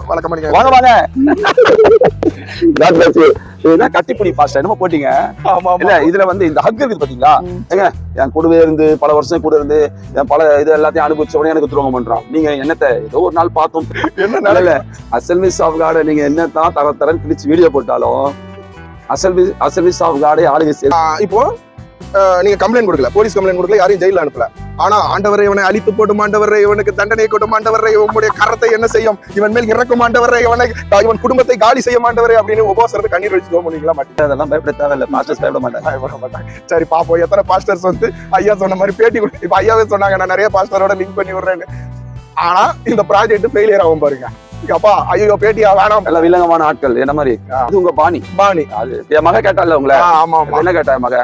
வணக்கம் வாங்க வாங்க. கட்டிப்பிடி பாஸ்டர் என்னமோ போட்டீங்க. இல்ல இதுல வந்து இந்த ஹக் இருக்குது பாத்தீங்களா, என் கூடவே இருந்து பல வருஷம் கூட இருந்து என் பல இது எல்லாத்தையும் அனுபவிச்ச உடனே எனக்கு துரோகம் பண்றான். நீங்க என்னத்த ஏதோ ஒரு நாள் பார்த்தோம் என்ன நிலையில அசல்மிஸ் ஆஃப் கார்டை நீங்க என்னத்தான் தரன்னு கிழிச்சு வீடியோ போட்டாலும் அசல்மிஸ் ஆஃப் கார்டை ஆளுங்க இப்போ நீங்க கம்ப்ளைண்ட் கொடுக்கல, போலீஸ் கம்ப்ளைண்ட் கொடுக்கல, யாரையும் ஜெயில அனுப்பல. ஆனா ஆண்டவரை இவனை அழித்து போடும் ஆண்டவரை, இவனுக்கு தண்டனை கொடும் ஆண்டவரை, இவனுடைய கரத்தை என்ன செய்யும், இவன் மேல் இறக்கும் ஆண்டவரை, இவன் குடும்பத்தை காலி செய்ய மாட்டவரை அப்படின்னு உபவாசத்தை கண்ணீர் வச்சு தோமுனீங்களா? மாட்டேன். அதெல்லாம் பயப்பட தேவையில்லை. மாஸ்டர்ஸ் பயப்பட மாட்டாங்க. சரி பாப்போம் எத்தனை பாஸ்டர்ஸ் வந்து ஐயா சொன்ன மாதிரி பேட்டி கொடுத்து. இப்ப ஐயாவே சொன்னாங்க நான் நிறைய பாஸ்டரோட லிங்க் பண்ணி விடுறேன்னு. ஆனா இந்த ப்ராஜெக்ட் ஃபெயிலியர் ஆகும் பாருங்க. அப்பா ஐயோ பேட்டியா வேணாம். எல்லாம் வில்லங்கமான ஆட்கள் என்ன மாதிரி. அது உங்க பாணி அது என் மக கேட்டால உங்களை. ஆமா என்ன கேட்டா மக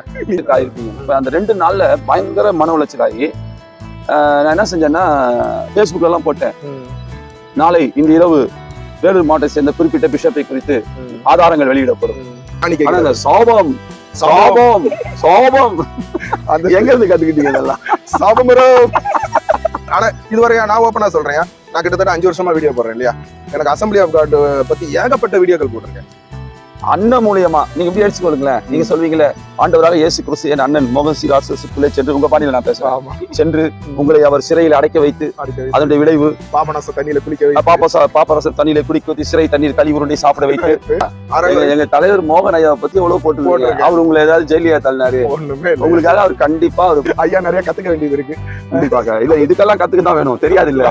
இருப்பீங்க. இப்ப அந்த 2 நாள்ல பயங்கர மன உளைச்சலாகி நான் என்ன செஞ்சேன்னா பேஸ்புக்ல எல்லாம் போட்டேன். நாளை இன்று இரவு வேலூர் மாவட்டத்தை சேர்ந்த குறிப்பிட்ட பிஷப்பை குறித்து ஆதாரங்கள் வெளியிடப்படும். ஆனா சாபம் சாபம் சாபம் அது எங்க இருந்து கத்துக்கிட்டீங்க இதெல்லாம்? சாபம். ஆனா இதுவரையா நான் ஓப்பனா சொல்றேன், நான் கிட்டத்தட்ட 5 வருஷமா வீடியோ போடுறேன் இல்லையா. எனக்கு அசம்பிளி ஆஃப் காட் பத்தி ஏகப்பட்ட வீடியோக்கள் போட்டிருக்கேன். அண்ணன் மூலியமா நீங்க எப்படி அடிச்சுக்கொள்ளுங்களேன். நீங்க சொல்வீங்களே ஆண்டவராக இயேசு கிறிஸ்து என் அண்ணன் மோகன் சீராசுக்குள்ளே சென்று உங்க பாணியில நான் பேசுறேன். சென்று உங்களை அவர் சிறையில் அடைக்க வைத்து அதனுடைய விளைவு பாபநாச தண்ணியில குளிக்க வைத்து பாப்பரச தண்ணியில குடிக்க வைத்து சிறை தண்ணீர் கழி உருண்டை சாப்பிட வைத்து எங்க தலைவர் மோகன் ஐயா பத்தி எவ்வளவு போட்டு அவர் உங்களை ஏதாவது ஜெயிலியா தள்ளினாரு உங்களுக்காக அவர் கண்டிப்பா ஐயா நிறைய கத்துக்க வேண்டியது இருக்கு. கண்டிப்பாக இல்ல இதுக்கெல்லாம் கத்துக்க தான் வேணும். தெரியாது இல்ல.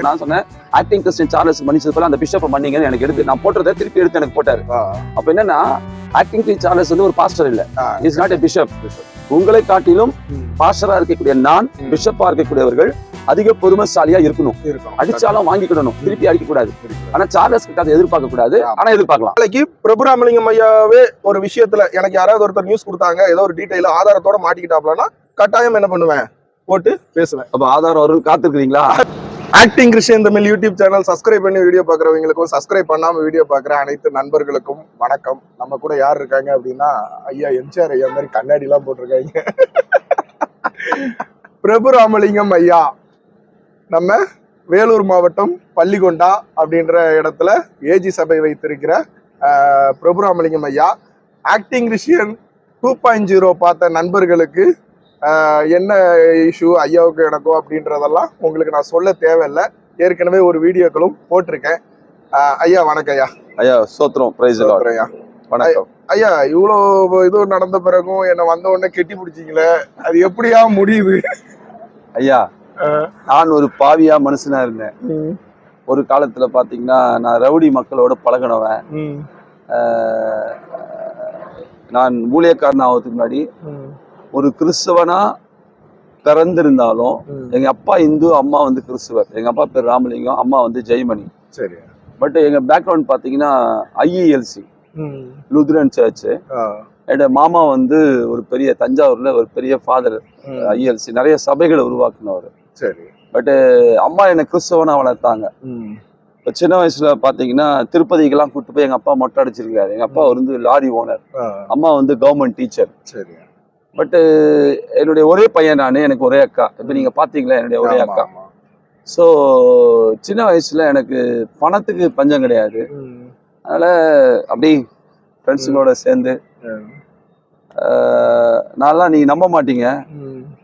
நான் சொன்னேன் ஆக்டிங் கிறிஸ்டியன் சார்லஸ் மன்னிச்சது போல அந்த பிஷப் மன்னிங்கன்னு எனக்கு எடுத்து நான் போட்டதை திருப்பி எடுத்து எனக்கு போட்டாரு. அப்ப என்னன்னா ஆக்டிங் கிறிஸ்டியன் சார்லஸ் வந்து ஒரு பாஸ்டர் இல்ல, இஸ் நாட் எ பிஷப். உங்களை காட்டிலும் பாஸ்டரா இருக்கக்கூடிய நான் பிஷப்பா இருக்கக்கூடியவர்கள் அதிக பொறுமைசாலியா இருக்கணும். அடிச்சாலும் வாங்கிக்கிடணும், திருப்பி அடிக்க கூடாது. ஆனா சார்லஸ் கிட்ட அதை எதிர்பார்க்க கூடாது. ஆனா எதிர்பார்க்கலாம். நாளைக்கு பிரபு ராமலிங்கம் ஐயாவே ஒரு விஷயத்துல எனக்கு யாராவது ஒருத்தர் நியூஸ் கொடுத்தாங்க, ஏதோ ஒரு டீடைல ஆதாரத்தோட மாட்டிக்கிட்டாப்லன்னா கட்டாயம் என்ன பண்ணுவேன், போட்டு பேசுவேன். அப்ப ஆதாரம் வரும் காத்திருக்கீங்களா? Acting Christian Tamil YouTube channel subscribe பண்ணி வீடியோ பாக்குறவங்களுக்கும் சப்ஸ்கிரைப் பண்ணாம வீடியோ பாக்குற அனைத்து நண்பர்களுக்கும் வணக்கம். நம்ம கூட யார் இருக்காங்க அப்படின்னா ஐயா எம்ஜிஆர் ஐயா மாதிரி கண்ணாடி எல்லாம் போட்டிருக்காங்க. பிரபு ராமலிங்கம் ஐயா நம்ம வேலூர் மாவட்டம் பள்ளிகொண்டா அப்படின்ற இடத்துல ஏஜி சபை வைத்திருக்கிற பிரபு ராமலிங்கம் ஐயா. ஆக்டிங் கிறிஸ்டியன் 2.0 பார்த்த நண்பர்களுக்கு என்ன இஷ்யூ ஐயாவுக்கு எனக்கும் அப்படின்றதெல்லாம் உங்களுக்கு நான் சொல்ல தேவையில்லை. ஏற்கனவே ஒரு வீடியோக்களும் போட்டிருக்கேன். ஐயா வணக்கம் ஐயா. ஐயா சோத்ரம் பிரைஸ் ஐயா வணக்கம் ஐயா. இவ்வளோ இது நடந்த பிறகும் என்ன வந்த உடனே கெட்டி பிடிச்சிங்களே, அது எப்படியா முடியுது? ஐயா நான் ஒரு பாவியா மனுஷனா இருந்தேன். ஒரு காலத்துல பாத்தீங்கன்னா நான் ரவுடி மக்களோட பழகினவன். நான் ஊழியக்காரன் ஆகிறதுக்கு முன்னாடி ஒரு கிறிஸ்தவனா பிறந்திருந்தாலும் எங்க அப்பா இந்து, அம்மா வந்து கிறிஸ்துவர். எங்க அப்பா பேர் ராமலிங்கம், அம்மா வந்து ஜெயமணி. சரி. பட் எங்க பேக்ரவுண்ட் பாத்தீங்கன்னா ஐஇஎல்சி லூத்ரன் சர்ச். என்னோட மாமா வந்து ஒரு பெரிய தஞ்சாவூர்ல ஒரு பெரிய ஃபாதர், ஐஇஎல்சி நிறைய சபைகளை உருவாக்குனவர். சரி. பட் அம்மா என்னை கிறிஸ்தவனா வளர்த்தாங்க. இப்போ சின்ன வயசுல பாத்தீங்கன்னா திருப்பதிக்கெல்லாம் கூப்பிட்டு போய் எங்க அப்பா மொட்டை அடிச்சிருக்காரு. எங்க அப்பா வந்து லாரி ஓனர், அம்மா வந்து கவர்மெண்ட் டீச்சர். சரி. பட் என்னுடைய ஒரே பையன் நான், எனக்கு ஒரே அக்கா. இப்போ நீங்க பாத்தீங்களா என்னுடைய ஒரே அக்கா. ஸோ சின்ன வயசுல எனக்கு பணத்துக்கு பஞ்சம் கிடையாது. அதனால அப்படி ஃப்ரெண்ட்ஸுங்களோட சேர்ந்து நான்லாம் நீங்க நம்ப மாட்டீங்க,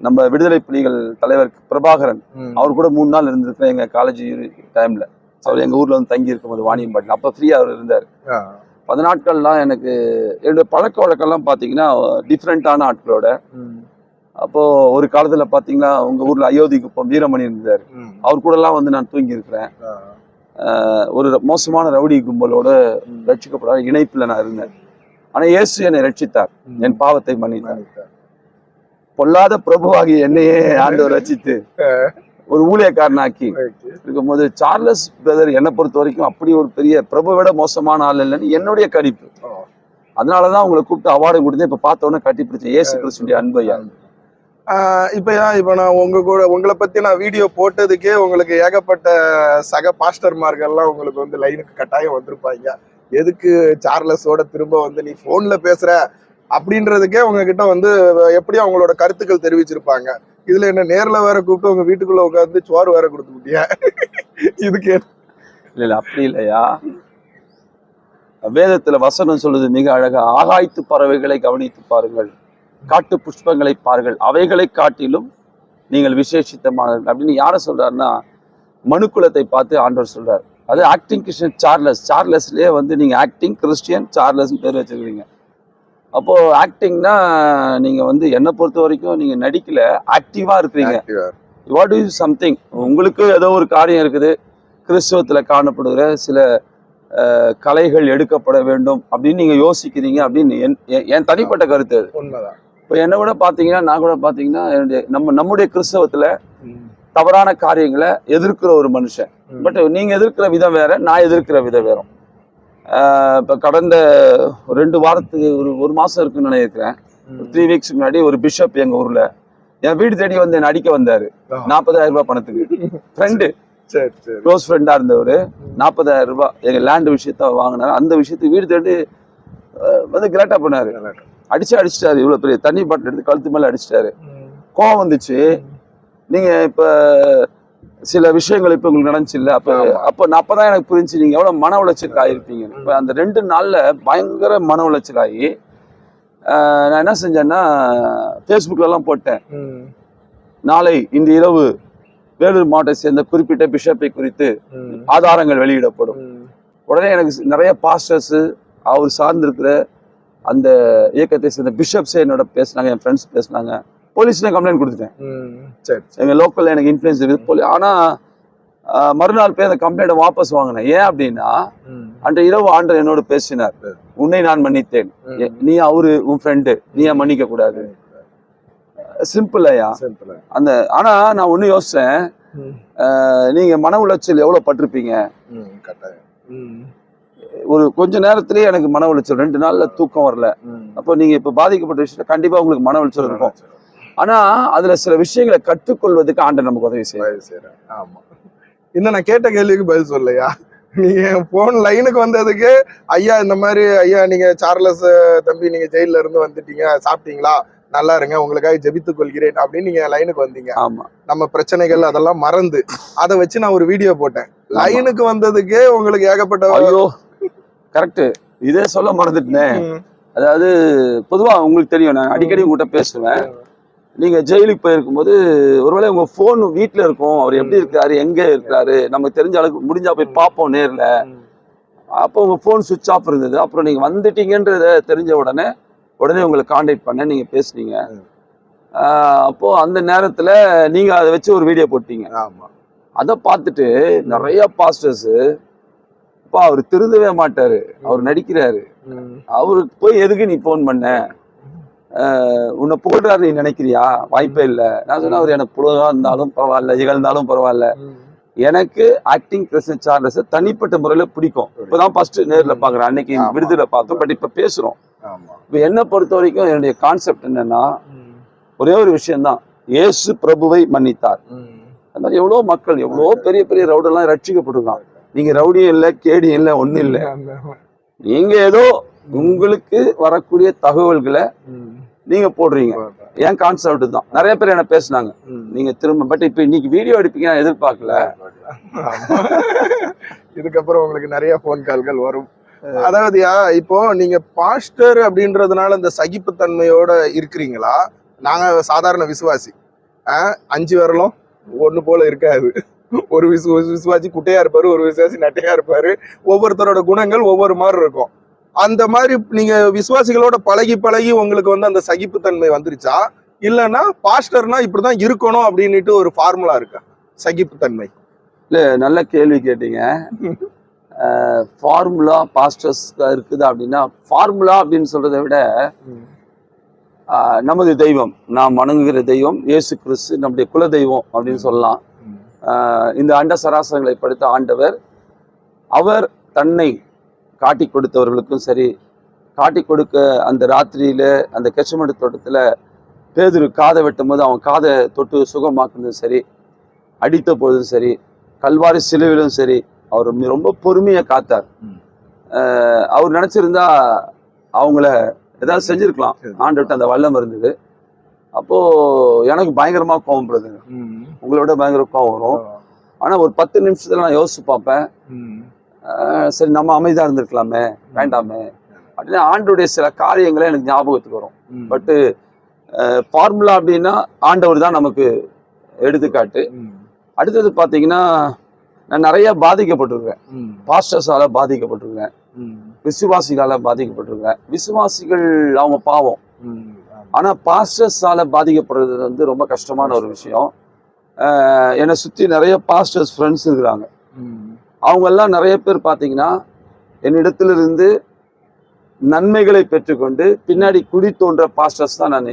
நம்ம விடுதலை புலிகள் தலைவர் பிரபாகரன் அவர் கூட 3 நாள் இருந்திருக்கேன் எங்க காலேஜ் டைம்ல. அவர் எங்க ஊர்ல வந்து தங்கி இருக்கும்போது வாணியம்பாட்டில் அப்ப ஃப்ரீயா அவர் இருந்தார். 10 நாட்கள்லாம் எனக்கு என்னுடைய பழக்க வழக்கம்லாம் பாத்தீங்கன்னா டிஃப்ரெண்டான ஆட்களோட. அப்போ ஒரு காலத்துல பாத்தீங்கன்னா உங்க ஊர்ல அயோத்தி குப்பம் வீரமணி இருந்தார், அவர் கூட எல்லாம் வந்து நான் தூங்கி இருக்கிறேன். ஒரு மோசமான ரவுடி கும்பலோட ரட்சிக்கப்படாத இணைப்புல நான் இருந்தேன். ஆனா இயேசு என்னை ரட்சித்தார், என் பாவத்தை மன்னித்தார். பொல்லாத பிரபுவாகிய என்னையே ஆண்டவர் ரட்சித்து ஒரு ஊழியக்காரனாக்கி இருக்கும்போது சார்லஸ் பிரதர் என்னை பொறுத்த வரைக்கும் அப்படி ஒரு பெரிய பிரபுவை விட மோசமான ஆள் இல்லைன்னு என்னுடைய கணிப்பு. அதனாலதான் உங்களை கூப்பிட்டு அவார்டு கொடுத்து இப்ப பார்த்த உடனே கட்டி பிடிச்சேன். இயேசு கிறிஸ்துவின் அன்பையா. இப்ப நான் உங்களை பத்தி நான் வீடியோ போட்டதுக்கே உங்களுக்கு ஏகப்பட்ட சக பாஸ்டர்மார்கள்லாம் உங்களுக்கு வந்து லைனுக்கு கட்டாயம் வந்திருப்பாங்க. எதுக்கு சார்லஸோட திரும்ப வந்து நீ போன்ல பேசுற அப்படின்றதுக்கே உங்ககிட்ட வந்து எப்படியும் அவங்களோட கருத்துக்கள் தெரிவிச்சிருப்பாங்க. இதுல என்ன நேர்ல வேற கூப்பிட்டு உங்க வீட்டுக்குள்ள உட்காந்து சோறு வேற கொடுத்து விட்டியா? இதுக்கு இல்ல அப்படி இல்லையா. வேதத்துல வசனம் சொல்லுது மிக அழகா, ஆகாய்த்து பறவைகளை கவனித்து பாருங்கள், காட்டு புஷ்பங்களை பாருங்கள், அவைகளை காட்டிலும் நீங்கள் விசேஷித்தமானவர்கள் அப்படின்னு யார சொல்றாருன்னா மனுக்குலத்தை பார்த்து ஆண்டவர் சொல்றாரு. அது ஆக்டிங் கிறிஸ்டியன் சார்லஸ்லயே வந்து நீங்க ஆக்டிங் கிறிஸ்டியன் சார்லஸ் பேர் வச்சிருக்கீங்க. அப்போ ஆக்டிங்னா நீங்க வந்து என்னை பொறுத்த வரைக்கும் நீங்க நடிக்கல, ஆக்டிவா இருக்கிறீங்க. வாட் இஸ் சம்திங், உங்களுக்கு ஏதோ ஒரு காரியம் இருக்குது, கிறிஸ்தவத்துல காணப்படுகிற சில கலைகள் எடுக்கப்பட வேண்டும் அப்படின்னு நீங்க யோசிக்கிறீங்க அப்படின்னு என் தனிப்பட்ட கருத்து அது. உண்மைதான். இப்போ என்ன கூட பாத்தீங்கன்னா, நான் கூட பாத்தீங்கன்னா நம்முடைய கிறிஸ்தவத்துல தவறான காரியங்களை எதிர்க்கிற ஒரு மனுஷன். பட் நீங்க எதிர்க்கிற விதம் வேற, நான் எதிர்க்கிற விதம் வேற. இப்ப கடந்த 2 வாரத்துக்கு ஒரு மாசம் இருக்குன்னு நினைக்கிறேன், 3 வீக்ஸ் முன்னாடி ஒரு பிஷப் எங்க ஊர்ல என் வீடு தேடி வந்து என்ன அடிக்க வந்தாரு. 40,000 ரூபாய் பணத்துக்கு. ஃப்ரெண்டு, க்ளோஸ் ஃப்ரெண்டா இருந்தவர். 40,000 ரூபாய் எங்க லேண்ட் விஷயத்த வாங்கினாரு. அந்த விஷயத்துக்கு வீடு தேடி வந்து கிராட்டா பண்ணாரு. அடிச்சிட்டாரு. இவ்வளவு பெரிய தண்ணி பாட்டில் எடுத்து கழுத்து மேல அடிச்சிட்டாரு. கோவம் வந்துச்சு. நீங்க இப்ப சில விஷயங்கள் இப்ப உங்களுக்கு நடந்துச்சு இல்ல, அப்பதான் எனக்கு புரிஞ்சு நீங்க எவ்வளவு மன உளைச்சல் ஆயிருப்பீங்க. இப்ப அந்த 2 நாள்ல பயங்கர மன உளைச்சல் ஆகி நான் என்ன செஞ்சேன்னா ஃபேஸ்புக்ல எல்லாம் போட்டேன், நாளை இன்று இரவு வேலூர் மாவட்டத்தை சேர்ந்த குறிப்பிட்ட பிஷப்பை குறித்து ஆதாரங்கள் வெளியிடப்படும். உடனே எனக்கு நிறைய பாஸ்டர்ஸ், அவர் சார்ந்திருக்கிற அந்த இயக்கத்தை சேர்ந்த பிஷப்ஸ் என்னோட பேசினாங்க, என் ஃப்ரெண்ட்ஸ் பேசினாங்க. போலீஸ்ல கம்ப்ளைண்ட் கொடுத்துட்டேன். எங்க லோக்கல்ல எனக்கு இன்ஃபுளுன்ஸ் இருக்குது. ஆனா மறுநாள் போய் அந்த கம்ப்ளைண்ட்டை வாபஸ் வாங்கினேன். ஏன் அப்படின்னா அன்றைய இரவு ஆண்டவர் என்னோட பேசினார், உன்னை நான் மன்னித்தேன், நீ அவரு உன் ஃப்ரெண்டு, நீ ஏன் மன்னிக்க கூடாது. சிம்பிள் ஐயா அந்த. ஆனா நான் ஒண்ணு யோசிச்சேன், நீங்க மன உளைச்சல் எவ்வளவு பட்டிருப்பீங்க. ஒரு கொஞ்ச நேரத்திலேயே எனக்கு மன உளைச்சல், 2 நாள்ல தூக்கம் வரல. அப்போ நீங்க இப்ப பாதிக்கப்பட்ட விஷயத்துல கண்டிப்பா உங்களுக்கு மன உளைச்சல் இருக்கும். ஆனா அதுல சில விஷயங்களை கற்றுக்கொள்வதுக்கு ஆண்டவர் நமக்கு உதவி செய்யறார். ஆமா. இன்னும் நான் கேட்ட கேள்விக்கு பதில் சொல்லையா. நீங்க போன் லைனுக்கு வந்ததுக்கு, ஐயா இந்த மாதிரி, ஐயா நீங்க சார்லஸ் தம்பி நீங்க ஜெயில இருந்து வந்துட்டீங்க, சாப்பிட்டீங்களா, நல்லா இருங்க, உங்களுக்காக ஜெபித்துக் கொள்கிறேன் அப்படின்னு நீங்க லைனுக்கு வந்தீங்க. ஆமா. நம்ம பிரச்சனைகள் அதெல்லாம் மறந்து அதை வச்சு நான் ஒரு வீடியோ போட்டேன். லைனுக்கு வந்ததுக்கே உங்களுக்கு ஏகப்பட்ட. ஐயோ கரெக்ட், இதே சொல்ல மறந்துட்டேன். அதாவது பொதுவா உங்களுக்கு தெரியும், நான் அடிக்கடி உங்ககிட்ட பேசுவேன். நீங்க ஜெயிலுக்கு போயிருக்கும் போது ஒருவேளை உங்க போன் வீட்டுல இருக்கும், அவர் எப்படி இருக்காரு, எங்க இருக்காரு, நமக்கு தெரிஞ்ச அளவுக்கு முடிஞ்சா போய் பார்ப்போம் நேர்ல. அப்போ உங்க போன் சுவிட்ச் ஆஃப் இருந்தது. அப்புறம் நீங்க வந்துட்டீங்கன்றத தெரிஞ்ச உடனே உங்களை கான்டாக்ட் பண்ண, நீங்க பேசுனீங்க. அப்போ அந்த நேரத்துல நீங்க அதை வச்சு ஒரு வீடியோ போட்டீங்க. அதை பார்த்துட்டு நிறைய பாஸ்டர்ஸ், அப்பா அவர் திருந்தவே மாட்டாரு, அவர் நடிக்கிறாரு, அவருக்கு போய் எதுக்கு நீ போன் பண்ண, உன்னை புகழ்றாரு நீ நினைக்கிறியா, வாய்ப்பே இல்லை. நான் சொன்னா அவர் எனக்கு புலகா இருந்தாலும் பரவாயில்ல, இகழ்ந்தாலும் பரவாயில்ல, எனக்கு ஆக்டிங் கிறிஸ்டியன் சார்லஸ் தனிப்பட்ட முறையில பிடிக்கும். இப்பதான் ஃபர்ஸ்ட் நேர்ல பாக்குறேன், அன்னைக்கு விடுதலை பார்த்தோம், பட் இப்ப பேசுறோம். இப்ப என்னை பொறுத்த வரைக்கும் என்னுடைய கான்செப்ட் என்னன்னா ஒரே ஒரு விஷயம்தான், இயேசு பிரபுவை மன்னித்தார். அந்த மாதிரி எவ்வளவு மக்கள், எவ்வளவு பெரிய பெரிய ரவுடெல்லாம் ரட்சிக்கப்பட்டிருக்கான். நீங்க ரவுடியும் இல்லை, கேடியும் இல்லை, ஒன்னும் இல்லை. நீங்க ஏதோ உங்களுக்கு வரக்கூடிய தகவல்களை நீங்க போடுறீங்க. என் கான்செப்ட் தான். நிறைய பேர் என்ன பேசினாங்க, நீங்க திரும்ப, பட் இப்ப இன்னைக்கு வீடியோ எடுப்பீங்க நான் எதிர்பார்க்கல. இதுக்கப்புறம் உங்களுக்கு நிறைய போன் கால்கள் வரும். அதாவதுயா, இப்போ நீங்க பாஸ்டர் அப்படின்றதுனால இந்த சகிப்புத்தன்மையோட இருக்கிறீங்களா? நாங்க சாதாரண விசுவாசி, 5 விரலும் ஒண்ணு போல இருக்காது. ஒரு விசுவாசி குட்டையா இருப்பாரு, ஒரு விசுவாசி நட்டையா இருப்பாரு. ஒவ்வொருத்தரோட குணங்கள் ஒவ்வொரு மாதிரி இருக்கும். அந்த மாதிரி நீங்க விசுவாசிகளோட பழகி பழகி உங்களுக்கு வந்து அந்த சகிப்புத்தன்மை வந்துருச்சா, இல்லைன்னா பாஸ்டர்னா இப்படிதான் இருக்கணும் அப்படின்னுட்டு ஒரு ஃபார்முலா இருக்கா சகிப்புத்தன்மை? இல்ல, நல்ல கேள்வி கேட்டீங்க. ஃபார்முலா பாஸ்டர்ஸ் இருக்குது அப்படின்னா, ஃபார்முலா அப்படின்னு சொல்றதை விட நமது தெய்வம், நாம் வணங்குகிற தெய்வம் இயேசு கிறிஸ்து நம்முடைய குல தெய்வம் அப்படின்னு சொல்லலாம். இந்த அண்ட சராசரங்களை படைத்த ஆண்டவர், அவர் தன்னை காட்டி கொடுத்தவர்களுக்கும் சரி, காட்டி கொடுக்க அந்த ராத்திரியில அந்த கெச்சமடு தோட்டத்துல பேதுரு காதை வெட்டும் போது அவன் காதை தொட்டு சுகமாக்குனதும் சரி, அடித்த பொழுதும் சரி, கல்வாரி சிலுவிலும் சரி, அவர் ரொம்ப பொறுமையை காத்தார். அவர் நினைச்சிருந்தா அவங்கள ஏதாவது செஞ்சிருக்கலாம், ஆண்டுகிட்ட அந்த வல்லம் இருந்தது. அப்போ எனக்கு பயங்கரமா கோவம் படுதுங்க, உங்களோட பயங்கர கோவம் வரும். ஆனா ஒரு 10 நிமிஷத்துல நான் யோசிச்சு பார்ப்பேன், சரி நம்ம அமைதியா இருந்திருக்கலாமே, வேண்டாமே அப்படின்னு ஆண்டவருடைய சில காரியங்களை எனக்கு ஞாபகத்துக்கு வரும். பட்டு ஃபார்முலா அப்படின்னா ஆண்டவர் தான் நமக்கு எடுத்துக்காட்டு. அடுத்தது பாத்தீங்கன்னா நான் நிறைய பாதிக்கப்பட்டிருக்கேன், பாஸ்டர்ஸால பாதிக்கப்பட்டிருக்கேன், விசுவாசிகளால பாதிக்கப்பட்டிருக்கேன். விசுவாசிகள் அவங்க பாவம், ஆனா பாஸ்டர்ஸால பாதிக்கப்படுறது வந்து ரொம்ப கஷ்டமான ஒரு விஷயம். என்னை சுத்தி நிறைய பாஸ்டர்ஸ் ஃப்ரெண்ட்ஸ் இருக்கிறாங்க. அவங்க எல்லாம் நிறைய பேர் பாத்தீங்கன்னா என்னிடத்திலிருந்து நன்மைகளை பெற்றுக்கொண்டு பின்னாடி குடி தோன்ற பாஸ்டர்ஸ் தான். நான்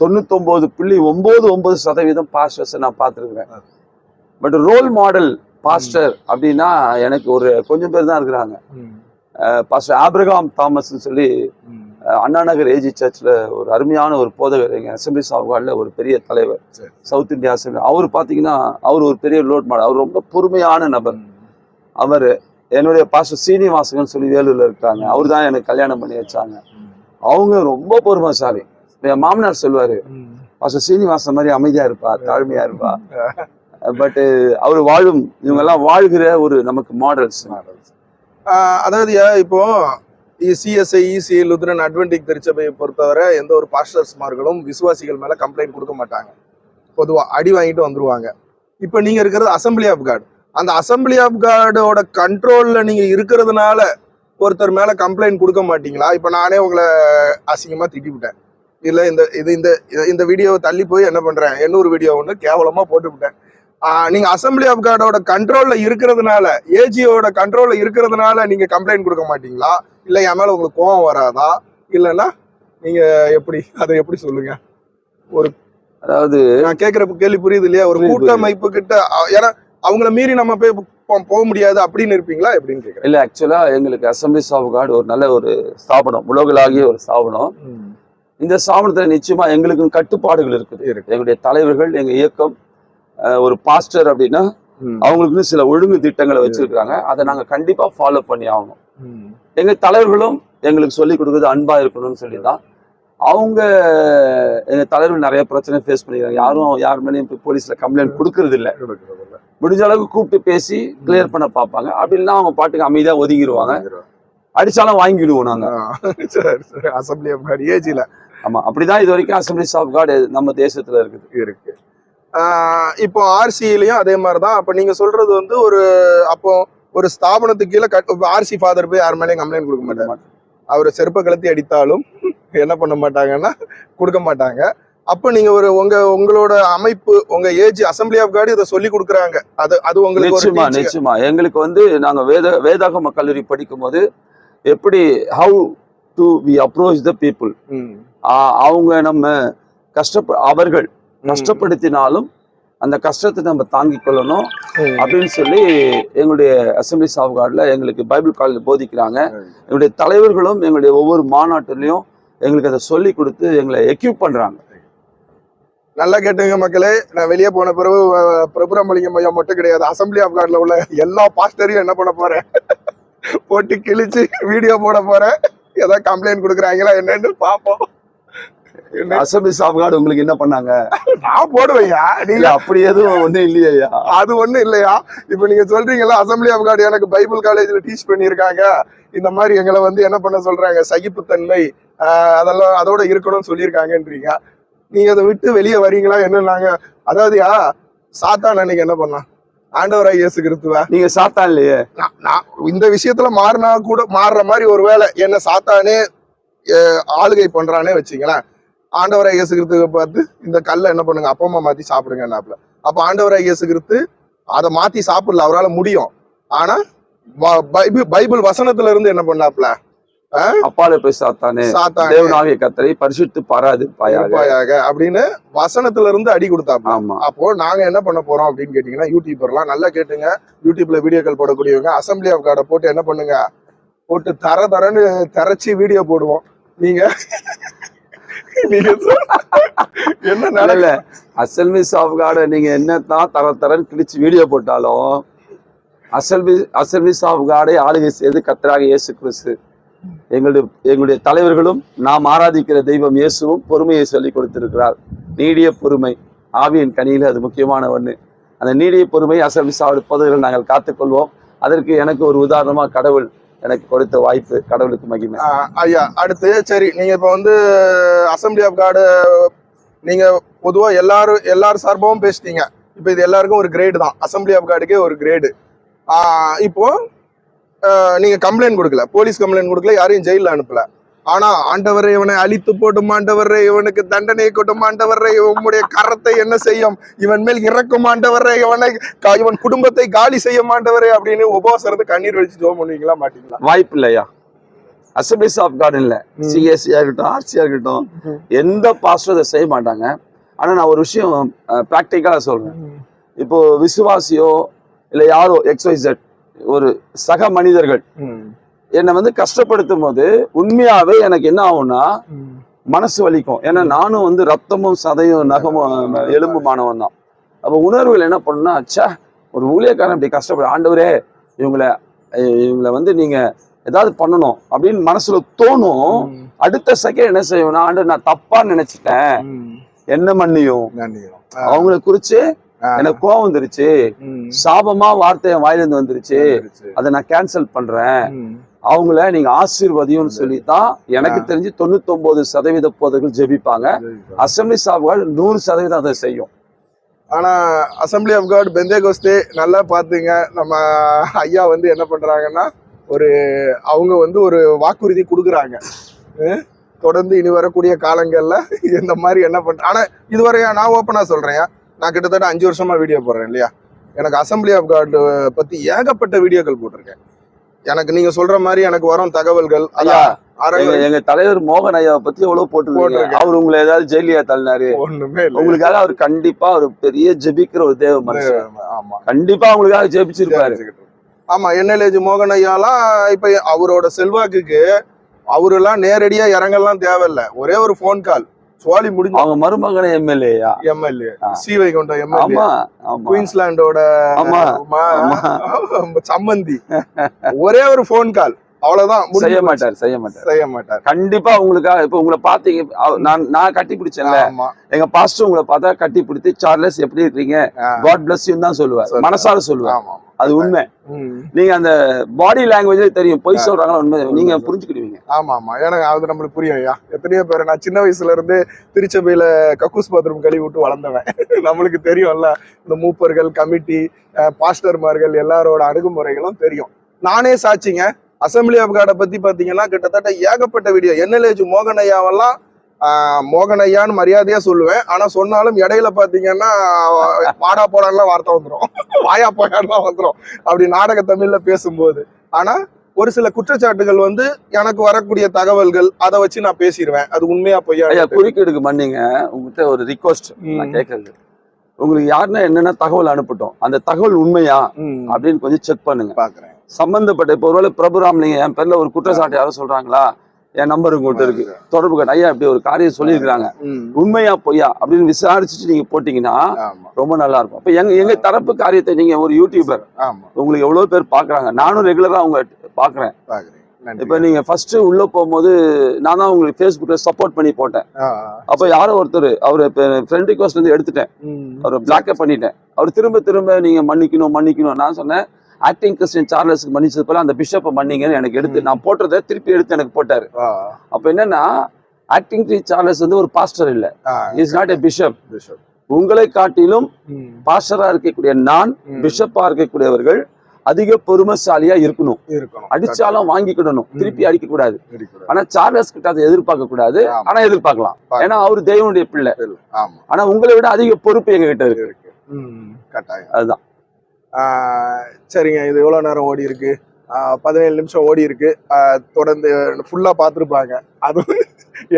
99.99% பாஸ்டர்ஸ் நான் பார்த்துருக்கிறேன். பட் ரோல் மாடல் பாஸ்டர் அப்படின்னா எனக்கு ஒரு கொஞ்சம் பேர் தான் இருக்கிறாங்க. பாஸ்டர் ஆப்ரகாம் தாமஸ்ன்னு சொல்லி அண்ணாநகர் ஏஜி சர்ச்சில் ஒரு அருமையான ஒரு போதகர், எங்கள் அசம்பிளிஸ் ஆஃப் காட்ல ஒரு பெரிய தலைவர், சவுத் இந்தியா அசம்பிளி. அவர் பார்த்தீங்கன்னா அவர் ஒரு பெரிய ரோல் மாடல். அவர் ரொம்ப பொறுமையான நபர். அவர் என்னுடைய பாஸ்டர் சீனிவாசகன் சொல்லி வேலூர்ல இருக்காங்க, அவர் தான் எனக்கு கல்யாணம் பண்ணி வச்சாங்க. அவங்க ரொம்ப பொறுமைசாலி. என் மாமனார் சொல்லுவாரு, பாஸ்டர் சீனிவாசன் மாதிரி அமைதியா இருப்பா, தாழ்மையா இருப்பா. பட் அவர் வாழும், இவங்க எல்லாம் வாழ்கிற ஒரு நமக்கு மாடல்ஸ். அதாவது இப்போ சிஎஸ்ஐ, இசி, லுத்ரன், அட்வென்டிக் திருச்சபையை பொறுத்தவரை எந்த ஒரு பாஸ்டர்ஸ்மார்களும் விசுவாசிகள் மேல கம்ப்ளைண்ட் கொடுக்க மாட்டாங்க. பொதுவா அடி வாங்கிட்டு வந்துருவாங்க. இப்போ நீங்க இருக்கிறது அசம்பிளி ஆஃப் காட். அந்த அசம்பிளி ஆஃப் காடோட கண்ட்ரோல்ல நீங்க இருக்கிறதுனால ஒருத்தர் மேல கம்ப்ளைண்ட் கொடுக்க மாட்டீங்களா? இப்ப நானே உங்களை அசிங்கமா திட்டிவிட்டேன், இல்ல இந்த வீடியோவை தள்ளி போய் என்ன பண்றேன், 800 வீடியோ ஒன்று கேவலமா போட்டுவிட்டேன். நீங்க அசம்பிளி ஆஃப் காடோட கண்ட்ரோல்ல இருக்கிறதுனால, ஏஜியோட கண்ட்ரோல்ல இருக்கிறதுனால நீங்க கம்ப்ளைண்ட் கொடுக்க மாட்டீங்களா? இல்ல என் மேல உங்களுக்கு கோவம் வராதா? இல்லைன்னா நீங்க எப்படி, அதை எப்படி சொல்லுங்க. ஒரு அதாவது நான் கேட்கிற கேள்வி புரியுது இல்லையா? ஒரு கூட்டமைப்பு கிட்ட ஏன்னா அவங்கள மீறி நம்ம போக முடியாது அப்படின்னு இருப்பீங்களா எப்படின்னு கேட்குறேன். இல்ல, ஆக்சுவலா எங்களுக்கு அசம்பிளிஸ் ஆஃப் காட் ஒரு நல்ல ஒரு ஸ்தாபனம், உலகளாகிய ஒரு ஸ்தாபனம். இந்த ஸ்தாபனத்துல நிச்சயமா எங்களுக்கு கட்டுப்பாடுகள் இருக்குது. எங்களுடைய தலைவர்கள், எங்க இயக்கம், ஒரு பாஸ்டர் அப்படின்னா அவங்களுக்கு சில ஒழுங்கு திட்டங்களை வச்சிருக்காங்க. அதை நாங்க கண்டிப்பா ஃபாலோ பண்ணி ஆகணும். எங்க தலைவர்களும் எங்களுக்கு சொல்லி கொடுக்குறது அன்பா இருக்கணும்னு சொல்லிதான். அவங்க எங்க தலைவர்கள் நிறைய பிரச்சனை ஃபேஸ் பண்ணிக்கிறாங்க. யார் மேலேயும் போலீஸ்ல கம்ப்ளைண்ட் கொடுக்கறது இல்லை. முடிஞ்ச அளவுக்கு கூப்பிட்டு பேசி கிளியர் பண்ண பார்ப்பாங்க. அப்படின்னா அவங்க பாட்டுக்கு அமைதியா ஒதுங்கிடுவாங்க. அடிச்சாலும் வாங்கிடுவோம் நாங்க. அசம்பிளி ஆஃப் காட் ஏஜில. ஆமா, அப்படிதான் இது வரைக்கும் அசம்பிளிஸ் ஆஃப் காட் நம்ம தேசத்துல இருக்கு. இப்போ ஆர்சியிலையும் அதே மாதிரிதான். அப்ப நீங்க சொல்றது வந்து ஒரு ஸ்தாபனத்துக்கு கீழே ஆர்சி ஃபாதர் போய் யார் மேலேயும் கம்ப்ளைண்ட் கொடுக்க மாட்டாங்க. அவர் செருப்பை கலத்தி அடித்தாலும் என்ன பண்ண மாட்டாங்கன்னா கொடுக்க மாட்டாங்க. அப்ப நீங்க உங்களோட அமைப்பு, உங்க ஏஜ் அசம்பிளி ஆஃப் காட் இதை சொல்லி கொடுக்குறாங்க. அது உங்களுக்கு நிச்சயமா எங்களுக்கு வந்து நாங்க வேதாகம கல்லூரி படிக்கும் போது எப்படி how do we approach the people, அவங்க நம்ம அவர்கள் கஷ்டப்படுத்தினாலும் அந்த கஷ்டத்தை நம்ம தாங்கிக் கொள்ளணும் அப்படின்னு சொல்லி எங்களுடைய அசம்பிளிஸ் ஆஃப் காட்ல எங்களுக்கு பைபிள் காலேஜ் போதிக்கிறாங்க. எங்களுடைய தலைவர்களும் எங்களுடைய ஒவ்வொரு மாநாட்டிலையும் எங்களுக்கு அதை சொல்லி கொடுத்து எங்களை எக்யூப் பண்றாங்க. நல்லா கேட்டுங்க மக்களே. நான் வெளியே போன பிறகு பிரபுராமலிங்கம் ஐயா மட்டும் கிடையாது, அசம்பிளி ஆஃப் காட்ல உள்ள எல்லா பாஸ்டரையும் என்ன பண்ண போறேன், போட்டு கிழிச்சு வீடியோ போட போறேன். ஏதாவது கம்ப்ளைண்ட் கொடுக்குறாங்களா என்னன்னு பாப்போம். அசம்பிளிஸ் ஆஃப் காட் உங்களுக்கு என்ன பண்ணாங்க? நான் போடுவையா, நீங்க அப்படி எதுவும் ஒண்ணும் இல்லையா? அது ஒண்ணும் இல்லையா? இப்ப நீங்க சொல்றீங்களா அசம்பிளி ஆஃப் காட் எனக்கு பைபிள் காலேஜ்ல டீச் பண்ணியிருக்காங்க, இந்த மாதிரி எங்களை வந்து என்ன பண்ண சொல்றாங்க, சகிப்புத்தன்மை அதெல்லாம் அதோட இருக்கணும்னு சொல்லியிருக்காங்கன்றீங்க. நீங்க அதை விட்டு வெளியே வரீங்களா என்ன? அதாவது சாத்தான் அன்னைக்கு என்ன பண்ணா, ஆண்டவராய் இயேசு கிறிஸ்துவ நீங்க சாத்தான் இல்லையே. நான் இந்த விஷயத்துல மாறினா கூட மாறுற மாதிரி ஒரு வேலை என்ன சாத்தானே ஆளுகை பண்றானே வச்சுங்களேன். ஆண்டவராய் இயேசு கிறிஸ்துவை பார்த்து இந்த கல்லை என்ன பண்ணுங்க, அப்பமா மாத்தி சாப்பிடுங்கன்னாப்ல. அப்ப ஆண்டவராய் இயேசு கிறிஸ்து அதை மாத்தி சாப்பிடல, அவரால் முடியும். ஆனா பைபிள் வசனத்துல இருந்து என்ன பண்ணாப்ல, அப்பாலே போய் சாத்தானே தேவனாகிய கர்த்தரை பரிசுத்து பாராதிருப்பாயாக அப்படின்னு வசனத்துல இருந்து அடி கொடுத்தாப்ல. அப்போ நாங்க என்ன பண்ண போறோம் அப்படின்னு கேட்டீங்கன்னா, யூடியூபர்லாம் நல்லா கேட்டுங்க, யூடியூப்ல வீடியோக்கள் போடக்கூடியவங்க அசம்பிளி ஆஃப் காடை போட்டு என்ன பண்ணுங்க, போட்டு தரன்னு திரைச்சி வீடியோ போடுவோம். நீங்க என்ன நடல அசம்பிளிஸ் ஆஃப் காடை நீங்க என்னதான் தரன்னு கிழிச்சு வீடியோ போட்டாலும் அசம்பிளிஸ் ஆஃப் காடை ஆளுகை செய்து கர்த்தராகிய இயேசு கிறிஸ்து. எங்களுடைய தலைவர்களும் நாம் ஆராதிக்கிற தெய்வம் இயேசுவும் பொறுமையை சொல்லி கொடுத்திருக்கிறார். நீடிய பொறுமை ஆவியின் கனியில அது முக்கியமான ஒண்ணு. அந்த நீடிய பொறுமை அசம்பிளி சாவடி போதகர்கள் நாங்கள் காத்துக்கொள்வோம். அதற்கு எனக்கு ஒரு உதாரணமா கடவுள் எனக்கு கொடுத்த வாய்ப்பு, கடவுளுக்கு மகிமை. ஐயா அடுத்து சரி, நீங்க இப்ப வந்து அசம்பிளி ஆஃப் காடு நீங்க பொதுவா எல்லாரும் சார்பாகவும் பேசிட்டீங்க. இப்ப இது எல்லாருக்கும் ஒரு கிரேடு தான், அசம்பிளி ஆஃப் காடுக்கே ஒரு கிரேடு. இப்போ நீங்க கம்ப்ளைண்ட் கொடுக்கல, போலீஸ் கம்ப்ளைண்ட் கொடுக்கல, யாரையும் ஜெயில அனுப்பல. ஆனா ஆண்டவரை இவனை அழித்து போடும் ஆண்டவரை, இவனுக்கு தண்டனை கொட்டும் ஆண்டவரை, இவனுடைய கரத்தை என்ன செய்யும், இவன் மேல் இறக்கும் ஆண்டவரை, இவன் குடும்பத்தை காலி செய்ய மாண்டவரே அப்படின்னு உபவாசம் இருந்து கண்ணீர் வச்சு ஜெபம் பண்ணுவீங்களா மாட்டீங்களா? வாய்ப்பு இல்லையா. அசம்பிளிஸ் ஆஃப் காட் இல்ல, சிஎஸ்சியா இருக்கட்டும், ஆர்சியா இருக்கட்டும், எந்த பாஸ்டரும் அதை செய்ய மாட்டாங்க. ஆனா நான் ஒரு விஷயம் பிராக்டிக்கலா சொல்றேன். இப்போ விசுவாசியோ இல்ல யாரோ XYZ ஒரு சக மனிதர்கள் என்னை வந்து கஷ்டப்படுத்தும் போது உண்மையாவே எனக்கு என்ன ஆகும்னா மனசு வலிக்கும். ஏன்னா நானும் வந்து ரத்தமும் சதையும் நகமும் எலும்புமானவன் தான். அப்ப உணர்வுகள் என்ன பண்ணுன்னா, அச்சா ஒரு ஊழியக்காரன் இப்படி கஷ்டப்படு, ஆண்டவரே இவங்களை வந்து நீங்க ஏதாவது பண்ணணும் அப்படின்னு மனசுல தோணும். அடுத்த செகண்ட் என்ன செய்வோம்னா, ஆண்டவர் நான் தப்பா நினைச்சிட்டேன், என்ன மன்னியும், அவங்களை குறிச்சு எனக்கு கோவம் வந்துருச்சு, சாபமா வார்த்தை வாயிலிருந்து வந்துருச்சு, அதை நான் கேன்சல் பண்றேன், அவங்கள நீங்க ஆசீர்வதியும்னு சொல்லித்தான் எனக்கு தெரிஞ்சு 99% போதர்கள் ஜெபிப்பாங்க. அசம்பிளிஸ் ஆஃப் காட் 100% அதை செய்யும். ஆனா அசம்பிளி ஆஃப் காட் பெந்தேகோஸ்தே நல்லா பாத்துங்க, நம்ம ஐயா வந்து என்ன பண்றாங்கன்னா அவங்க வந்து ஒரு வாக்குறுதி கொடுக்குறாங்க, தொடர்ந்து இனி வரக்கூடிய காலங்கள்ல இந்த மாதிரி என்ன பண்ற. ஆனா இதுவரையா நான் ஓப்பனா சொல்றேன், நான் கிட்டத்தட்ட 5 வருஷமா வீடியோ போடுறேன் இல்லையா, எனக்கு அசம்பிளி ஆஃப் காட் பத்தி ஏகப்பட்ட வீடியோக்கள் போட்டிருக்கேன். எனக்கு நீங்க சொல்ற மாதிரி எனக்கு வரும் தகவல்கள். எங்க தலைவர் மோகன் ஐயாவை பத்தி எவ்வளவு போட்டு, அவர் உங்களை ஏதாவது ஜெயிலியா தள்ளினாரு? ஒண்ணுமே இல்லை. உங்களுக்காக அவர் கண்டிப்பா ஒரு பெரிய ஜெபிக்கிற ஒரு தேவ மனுஷன். ஆமா, கண்டிப்பா உங்களுக்காக ஜெபிச்சிருப்பாரு. ஆமா, NLAG மோகன் ஐயாலாம் இப்ப அவரோட செல்வாக்குக்கு அவரெல்லாம் நேரடியா இறங்கலாம் தேவையில்லை, ஒரே ஒரு போன் கால் சுவாலி முடிஞ்சு. அவங்க மருமகன எம்எல்ஏ ஸ்ரீவைகுண்டம் எம்எல்ஏ, குயின்ஸ்லாண்டோட சம்மந்தி, ஒரே ஒரு போன் கால், அவ்வளவுதான். செய்ய மாட்டார் கண்டிப்பா உங்களுக்காக. இப்ப உங்களை பாத்தீங்க, நான் கட்டி பிடிச்சேன்ல, எங்க பாஸ்டர் உங்களை பார்த்தா கட்டி பிடிச்சி, சார்லஸ் எப்படி இருக்கீங்க, காட் பிளஸ் யூ தான் சொல்லுவார், மனசார சொல்லுவார். அது உண்மை. நீங்க அந்த பாடி லாங்குவேஜ்ல தெரியும், பொய் சொல்றாங்களா உண்மை நீங்க புரிஞ்சுக்கிடுவீங்க. ஆமா ஆமா, எனக்கு அது நம்மளுக்கு புரியும் ஐயா. எத்தனையோ பேர் நான் சின்ன வயசுல இருந்து திருச்சபையில கக்கூஸ் பாத்ரூம் கழுவி விட்டு வளர்ந்தவன். நம்மளுக்கு தெரியும்ல, இந்த மூப்பர்கள், கமிட்டி, பாஸ்டர்மார்கள் எல்லாரோட அணுகுமுறைகளும் தெரியும். நானே சாட்சிங்க. அசம்பிளி ஆஃப் காடை பத்தி பாத்தீங்கன்னா கிட்டத்தட்ட ஏகப்பட்ட வீடியோ. NLAG மோகன் ஐயாவெல்லாம் மோகன் ஐயான்னு மரியாதையா சொல்லுவேன். ஆனா சொன்னாலும் இடையில பாத்தீங்கன்னா வாடா போடான்லாம் வார்த்தை வந்துடும், வாயா போயான்லாம் வந்துடும் அப்படி நாடக தமிழ்ல பேசும்போது. ஆனா ஒரு சில குற்றச்சாட்டுகள் வந்து எனக்கு வரக்கூடிய தகவல்கள், அதை வச்சு நான் பேசிடுவேன், அது உண்மையா பொய்யா. குறுக்கீடுக்கு மன்னிங்க, உங்ககிட்ட ஒரு ரிக்வஸ்ட் நான் கேட்கறது, உங்களுக்கு யாருன்னா என்னென்ன தகவல் அனுப்பட்டும், அந்த தகவல் உண்மையா அப்படின்னு கொஞ்சம் செக் பண்ணுங்க. பாக்குறேன் சம்பந்தப்பட்ட, இப்போ ஒருவேளை பிரபுராம் நீங்க என் பேர்ல ஒரு குற்றச்சாட்டு யாரும் சொல்றாங்களா, என் நம்பர் உங்கள்கிட்ட இருக்கு, தொடர்பு கட்ட ஐயா இப்படி ஒரு காரியம் சொல்லியிருக்காங்க, உண்மையா பொய்யா அப்படின்னு விசாரிச்சுட்டு நீங்க போட்டீங்கன்னா ரொம்ப நல்லா இருக்கும். அப்ப எங்க தரப்பு காரியத்தை நீங்க ஒரு யூடியூபர், உங்களுக்கு எவ்வளவு பேர் பாக்குறாங்க, நானும் ரெகுலரா அவங்க பாக்குறேன். இப்ப நீங்க ஃபர்ஸ்ட் உள்ள போகும்போது நான் தான் உங்களுக்கு Facebookல சப்போர்ட் பண்ணி போட்டேன். அப்ப யாரோ ஒருத்தர் அவரு ஃப்ரெண்ட் ரிக்வெஸ்ட் வந்து எடுத்துட்டேன், அவரை பிளாக் பண்ணிட்டேன். அவர் திரும்ப நீங்க மன்னிக்கணும் நான் சொன்னேன், ஆக்டிங் கிறிஸ்டியன் சார்லஸ்க்கு மன்னிச்சது போல அந்த பிஷப்பை மன்னிங்கன்னு எனக்கு எடுத்து நான் போட்டதை திருப்பி எடுத்து எனக்கு போட்டாரு. அப்ப என்னன்னா, ஆக்டிங் சார்லஸ் வந்து ஒரு பாஸ்டர் இல்ல, இஸ் நாட் எ பிஷப். உங்களை காட்டிலும் பாஸ்டரா இருக்கக்கூடிய நான், பிஷப்பா இருக்கக்கூடியவர்கள் அதிக பொறுமைசாலியா இருக்கணும். அடிச்சாலும் வாங்கிக்கிடணும், திருப்பி அடிக்க கூடாது. ஆனா சார்லஸ் கிட்ட அதை எதிர்பார்க்க கூடாது, ஆனா எதிர்பார்க்கலாம், ஏன்னா அவரு தெய்வனுடைய பிள்ளை. ஆனா உங்களை விட அதிக பொறுப்பு எங்க கிட்ட இருக்கு. அதுதான். சரிங்க, இது எவ்வளவு நேரம் ஓடி இருக்கு? 17 நிமிஷம் ஓடி இருக்கு. தொடர்ந்து ஃபுல்லா பாத்துருப்பாங்க. அதுவும்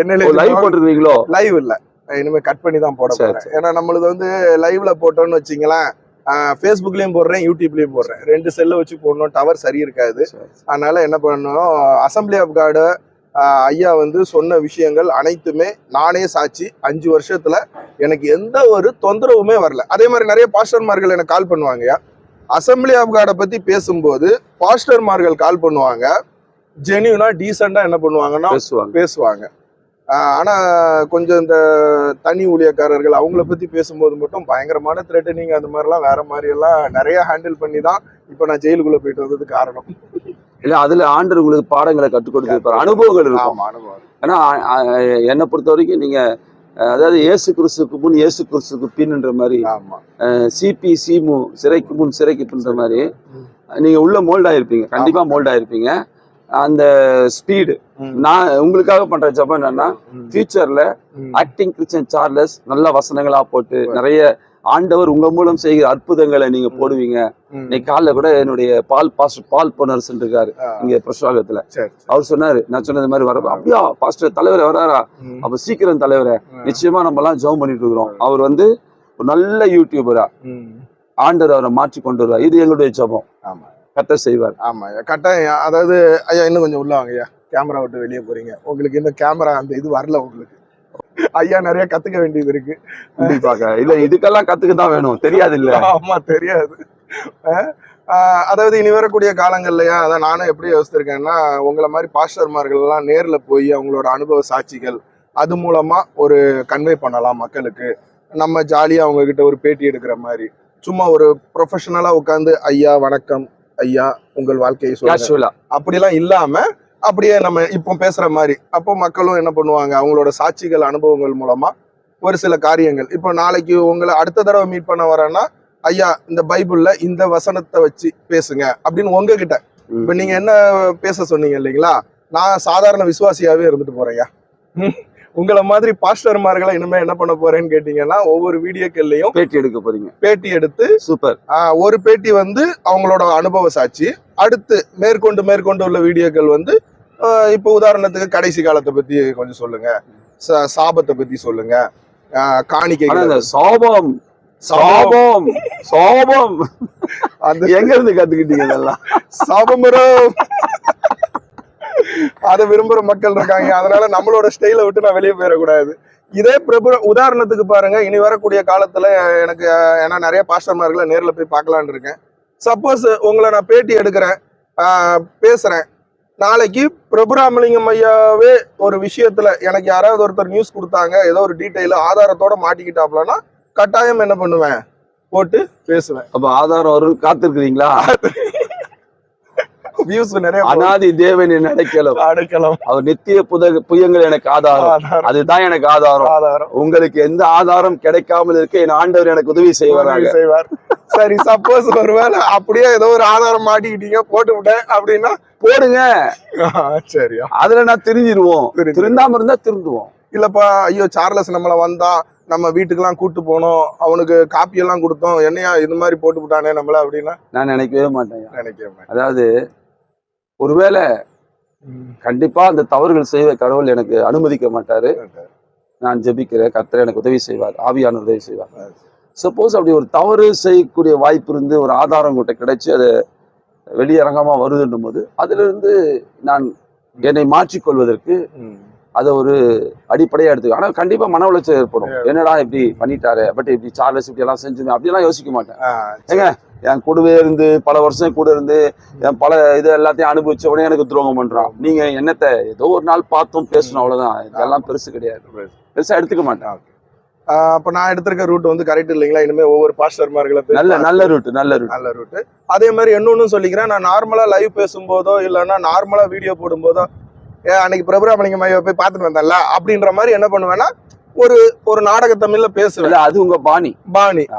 என்ன லைவ் போட்டுருக்கீங்களோ? லைவ் இல்ல, இனிமே கட் பண்ணி தான் போட போறேன். ஏன்னா நம்மளுக்கு வந்து லைவ்ல போட்டோம்னு வச்சுங்களேன், ஃபேஸ்புக்லயும் போடுறேன், யூடியூப்லயும் போடுறேன், 2 செல்ல வச்சு போடணும், டவர் சரி இருக்காது. அதனால என்ன பண்ணணும், அசம்பிளி ஆஃப் காடு ஐயா வந்து சொன்ன விஷயங்கள் அனைத்துமே நானே சாட்சி. 5 வருஷத்துல எனக்கு எந்த ஒரு தொந்தரவுமே வரல. அதே மாதிரி நிறைய பாஸ்டர்மார்கள் எனக்கு கால் பண்ணுவாங்கய்யா, அசம்பிளி ஆஃப் காடை பத்தி பேசும்போது பாஸ்டர்மார்கள் கால் பண்ணுவாங்க, ஜெனியூனா டீசெண்டா என்ன பண்ணுவாங்கன்னா பேசுவாங்க. ஆனா கொஞ்சம் இந்த தனி ஊழியக்காரர்கள் அவங்கள பத்தி பேசும்போது மட்டும் பயங்கரமான த்ரெட்டனிங் அந்த மாதிரிலாம் வேற மாதிரி எல்லாம் நிறைய ஹேண்டில் பண்ணி தான் இப்போ நான் ஜெயிலுக்குள்ள போயிட்டு வந்ததுக்கு காரணம். இல்ல அதுல ஆண்டவர் உங்களுக்கு பாடங்களை கற்றுக் கொடுத்திருப்பாரு, அனுபவங்கள் இருக்கும். ஆமா, அனுபவம். ஏன்னா என்னை பொறுத்த வரைக்கும் நீங்க அதாவது இயேசு கிறிஸ்துக்கு முன் இயேசு கிறிஸ்துக்கு பின்ன்ற மாதிரி, ஆமா, சிபி சிமு சிறைக்கு முன் சிறைக்கு பின்ற மாதிரி நீங்க உள்ள மோல்ட் ஆயிருப்பீங்க, கண்டிப்பா மோல்ட் ஆயிருப்பீங்க. அந்த ஸ்பீடு நான் உங்களுக்காக பண்ற ஜபம் என்னன்னா, ஃபியூச்சர்ல ஆக்டிங் கிறிஸ்டியன் சார்லஸ் நல்ல வசனங்களா போட்டு நிறைய ஆண்டவர் உங்க மூலம் செய்கிற அற்புதங்களை நீங்க போடுவீங்க. இன்னைக்கு காலைல கூட என்னுடைய பால் பொன்னரசன் இருக்காரு இங்க பிரசாகத்துல, அவர் சொன்னாரு நான் சொன்னது மாதிரி வர அப்படியா பாஸ்டர் தலைவரை வராரா, அப்ப சீக்கிரம் தலைவரை நிச்சயமா நம்ம எல்லாம் ஜெபம் பண்ணிட்டு இருக்கிறோம். அவர் வந்து ஒரு நல்ல யூடியூபரா ஆண்டவர் அவரை மாற்றி கொண்டு வருவார். இது எங்களுடைய ஜெபம். ஆமா, கர்த்தர் செய்வார். ஆமா கட்டாயம். அதாவது ஐயா இன்னும் கொஞ்சம் உள்ள வாங்க ஐயா, கேமரா விட்டு வெளியே போறீங்க, உங்களுக்கு இந்த கேமரா அந்த இது வரல உங்களுக்கு. ஐயா நிறைய கத்துக்க வேண்டியது இருக்கு. கண்டிப்பாக இல்ல, இதுக்கெல்லாம் கத்துக்க தான் வேணும், தெரியாது இல்ல. ஆமா தெரியாது. அதாவது இனி வரக்கூடிய காலங்கள்லயா அதான் நானும் எப்படி யோசிச்சிருக்கேன்னா, உங்களை மாதிரி பாஸ்டர்மார்கள் எல்லாம் நேர்ல போய் அவங்களோட அனுபவ சாட்சிகள் அது மூலமா ஒரு கன்வே பண்ணலாம் மக்களுக்கு. நம்ம ஜாலியா அவங்க கிட்ட ஒரு பேட்டி எடுக்கிற மாதிரி சும்மா ஒரு ப்ரொஃபஷனலா உட்காந்து ஐயா வணக்கம் ஐயா உங்கள் வாழ்க்கையை சொல்லுங்க அப்படிலாம் இல்லாம அப்படியே நம்ம இப்போ பேசுற மாதிரி, அப்போ மக்களும் என்ன பண்ணுவாங்க, அவங்களோட சாட்சிகள் அனுபவங்கள் மூலமா ஒரு சில காரியங்கள். இப்போ நாளைக்கு உங்களை அடுத்த தடவை மீட் பண்ண வரேன்னா, ஐயா இந்த பைபிள்ல இந்த வசனத்தை வச்சு பேசுங்க அப்படின்னு உங்ககிட்ட. இப்ப நீங்க என்ன பேச சொன்னீங்க இல்லைங்களா, நான் சாதாரண விசுவாசியாவே இருந்துட்டு போறேன்யா. உங்களை மாதிரி பாஸ்டர்மார்களை இனிமே என்ன பண்ண போறேன்னு கேட்டீங்கன்னா, ஒவ்வொரு வீடியோக்கள்லயும் பேட்டி எடுக்க போறீங்க. பேட்டி எடுத்து சூப்பர். ஒரு பேட்டி வந்து அவங்களோட அனுபவ சாட்சி, அடுத்து மேற்கொண்டு உள்ள வீடியோக்கள் வந்து இப்போ உதாரணத்துக்கு கடைசி காலத்தை பத்தி கொஞ்சம் சொல்லுங்க, சாபத்தை பத்தி சொல்லுங்க, காணிக்கை. சாபம் சாபம் சாபம் அது எங்க இருந்து கத்துக்கிட்டீங்க இதெல்லாம்? சாபம் அதை விரும்புற மக்கள் இருக்காங்க, அதனால நம்மளோட ஸ்டைலை விட்டு நான் வெளியே போயிடக்கூடாது. இதே உதாரணத்துக்கு பாருங்க, இனி வரக்கூடிய காலத்துல எனக்கு ஏன்னா நிறைய பாஸ்டர்மார்களை நேர்ல போய் பார்க்கலான்னு இருக்கேன். சப்போஸ் உங்களை நான் பேட்டி எடுக்கிறேன், பேசுறேன், நாளைக்கு பிரபுராமலிங்கம் ஐயாவே ஒரு விஷயத்துல எனக்கு யாராவது ஒருத்தர் நியூஸ் கொடுத்தாங்க, ஏதோ ஒரு டீட்டெயில் ஆதாரத்தோட மாட்டிக்கிட்டாப்லன்னா கட்டாயம் என்ன பண்ணுவேன், போட்டு பேசுவேன். அப்ப ஆதாரம் வரும் காத்திருக்கிறீங்களா? அநாதி தேவன் என்ன அடைக்கலம், அவர் நித்திய புயங்கள் எனக்கு ஆதாரம், அதுதான் எனக்கு ஆதாரம். உங்களுக்கு எந்த ஆதாரம் கிடைக்காமல் இருக்க என் ஆண்டவர் எனக்கு உதவி செய்வார். சரி, சப்போஸ் ஒருவேளை அப்படியே ஏதோ ஒரு ஆதாரம் மாட்டிக்கிட்டீங்க, போட்டு விட்டேன் அப்படின்னா போடுங்க. சரியா, அதுல நான் திருந்திடுவோம், திருந்தாம இருந்தா திருந்துவோம். இல்லப்பா ஐயோ சார்லஸ் நம்மள வந்தா நம்ம வீட்டுக்கெல்லாம் கூட்டு போனோம், அவனுக்கு காப்பி எல்லாம் கொடுத்தோம், என்னையா இது மாதிரி போட்டு விட்டானே நம்மள அப்படின்னா நான் நினைக்கவே மாட்டேன். அதாவது ஒருவேளை கண்டிப்பா அந்த தவறுகள் செய்வ கடவுள் எனக்கு அனுமதிக்க மாட்டாரு. நான் ஜெபிக்கிறேன், கர்த்தர் எனக்கு உதவி செய்வார், ஆவியானவர் உதவி செய்வார். சப்போஸ் அப்படி ஒரு தவறு செய்யக்கூடிய வாய்ப்பு இருந்து ஒரு ஆதாரம் கிட்ட கிடைச்சு அது வெளியரங்கமா வருதுன்னும் போது அதுல இருந்து நான் என்னை மாற்றிக்கொள்வதற்கு அதை ஒரு அடிப்படையா எடுத்துக்க. ஆனா கண்டிப்பா மன உளைச்சல் ஏற்படும், என்னடா இப்படி பண்ணிட்டாரு, பட் இப்படி சார்லஸ் இப்படி எல்லாம் செஞ்சுமே அப்படிலாம் யோசிக்க மாட்டேன். ஏங்க என் கூடவே இருந்து பல வருஷம் கூட இருந்து என் பல இது எல்லாத்தையும் அனுபவிச்ச உடனே எனக்கு துரோகம் பண்றான். நீங்க என்னத்தை ஏதோ ஒரு நாள் பார்த்தோம் பேசணும், அவ்வளவுதான், இதெல்லாம் பெருசு கிடையாது, பெருசா எடுத்துக்க மாட்டேன். அப்ப நான் எடுத்திருக்க ரூட் வந்து கரெக்ட் இல்லைங்களா? இனிமே ஒவ்வொரு பாஸ்டர்மார்களை நல்ல ரூட். அதே மாதிரி இன்னொன்னு சொல்லிக்கிறேன், நான் நார்மலா லைவ் பேசும்போதோ இல்லைன்னா நார்மலா வீடியோ போடும்போதோ அன்னைக்கு பிரபுராமலிங்கம் ஐயா போய் பார்த்துட்டு வந்தேன்ல அப்படின்ற மாதிரி என்ன பண்ணுவேன்னா ஒரு நாடக தமிழ்ல பேசுவேன். அது உங்க பாணி.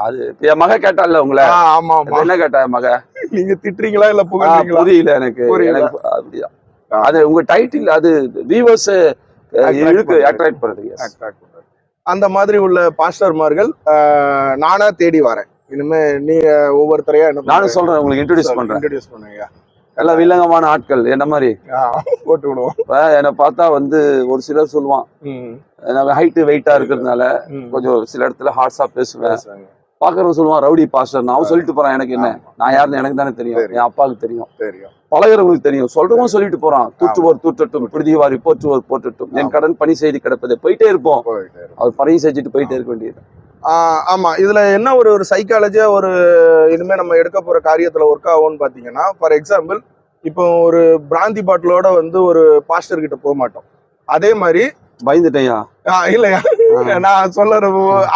அது என் மக கேட்டால உங்களை. ஆமா என்ன கேட்டா மக, நீங்க திட்டுறீங்களா இல்ல புகழ்றீங்களா? புரியல எனக்கு. அப்படியா? அது உங்க டைட்டில், அது வியூவர்ஸ் அட்ராக்ட் பண்றது. அந்த மாதிரி உள்ள பாஸ்டர்மார்கள் நானா தேடி வரேன். இனிமே நீங்க ஒவ்வொருத்தரையா என்ன நானும் சொல்றேன், உங்களுக்கு இன்ட்ரோடியூஸ் பண்ணுங்க. எல்லாம் வில்லங்கமான ஆட்கள் என்ன மாதிரி போட்டு விடுவோம். என்னை பார்த்தா வந்து ஒரு சிலர் சொல்லுவான், ஹைட்டு வெயிட்டா இருக்கிறதுனால கொஞ்சம் சில இடத்துல ஹார்ட்ஸா பேசுவேன். பாக்குறவங்க சொல்லுவான் ரவுடி பாஸ்டர். நான் சொல்லிட்டு போறான், எனக்கு என்ன, நான் யாருன்னு எனக்கு தானே தெரியும், என் அப்பாவுக்கு தெரியும், பழகிறவங்களுக்கு தெரியும். சொல்றவங்க சொல்லிட்டு போறான், தூற்றுவோர் தூற்றட்டும், பிடிவாரி போற்றுவோர் போற்றட்டும், என் கடன் பணி செய்து கிடப்பது. போயிட்டே இருப்போம், அவர் பணி செஞ்சுட்டு போயிட்டே இருக்க வேண்டியது. ஆமா, இதுல என்ன ஒரு சைக்காலஜியா ஒரு இனிமே நம்ம எடுக்க போற காரியத்துல ஒர்க் ஆகும்னு பாத்தீங்கன்னா, ஃபார் எக்ஸாம்பிள் இப்போ ஒரு பிராந்தி பாட்டிலோட வந்து ஒரு பாஸ்டர் கிட்ட போக மாட்டோம். அதே மாதிரி பயந்துட்டேயா இல்லையா நான் சொல்றது